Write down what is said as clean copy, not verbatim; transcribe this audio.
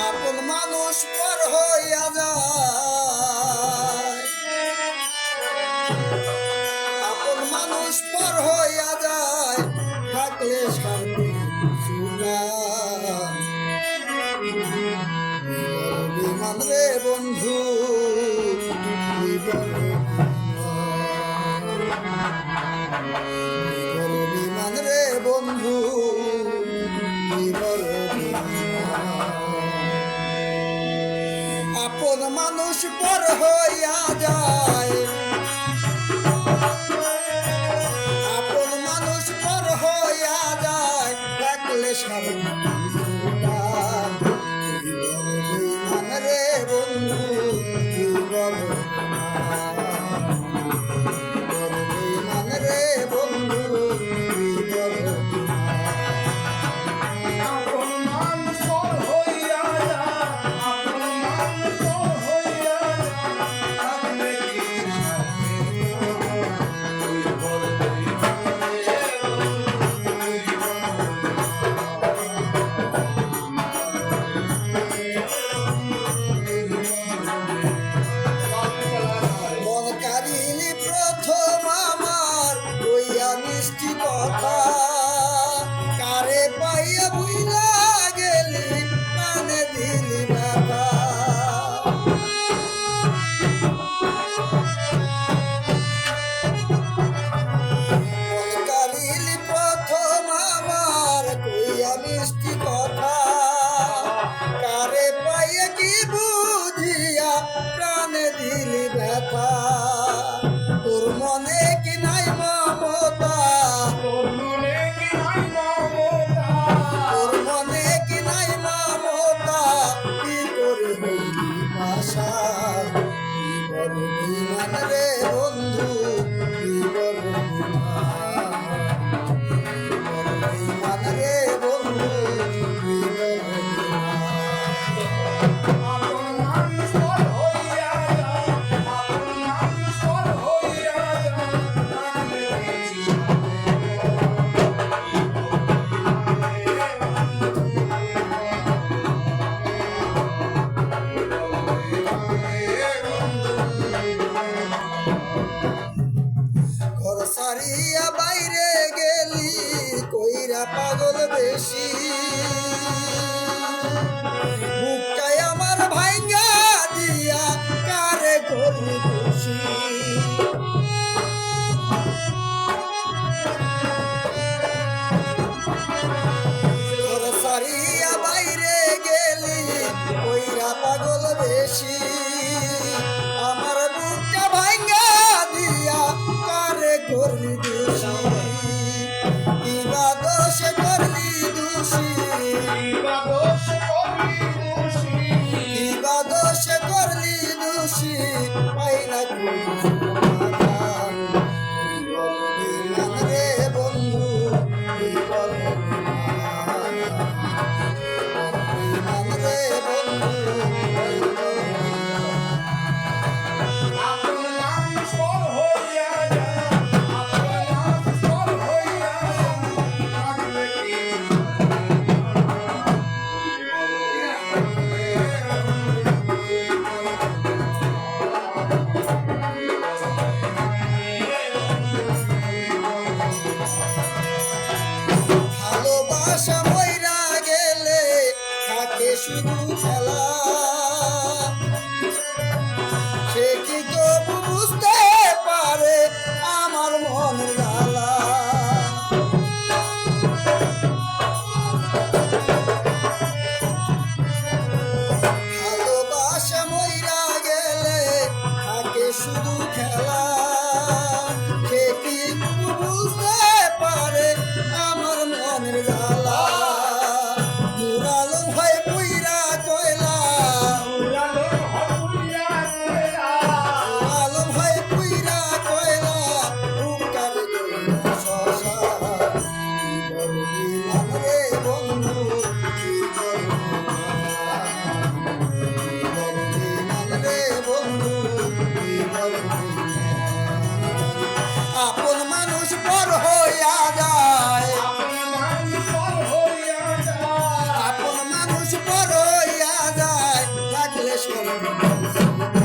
আপন মানুষ পর হইয়া যায়, আপন মানুষ পর হইয়া যায়, থাকলে শান্তি বিমান রে বন্ধু, বিমান রে বন্ধু, আপন মানুষ পর হইয়া যায়, আপন মানুষ পর হইয়া যায়, থাকলে বিমান রে বন্ধু, বিমান রে বন্ধু, মিষ্টি কথা কারে পাইয়া ভুইলা গেলি, কানে দিলি ব্যথা। কারিলি প্রথম আমার কইয়া মিষ্টি কথা, কারে পাইয়া কি বুঝিয়া প্রাণে দিলি ব্যথা। তোর মনে কি নাই মমতা, তোর মনে কি নাই মমতা, তোর মনে কি নাই মমতা, কি করে হইলি ভাষা, কি বল বিমান রে বন্ধু, কি বল বিমান রে বন্ধু, কি বল সারিয়া বাইরে গেলি কইরা পাগল বেশি, বুকটাই আমার ভাঙ্গা দিয়া কারে করবি খুশি। সারিয়া বাইরে গেলি কইরা পাগল বেশি, আমার বুকটা ভাঙ্গা দিয়া কারে করলি দোষী, কিবা দোষ করলি দোষী। চল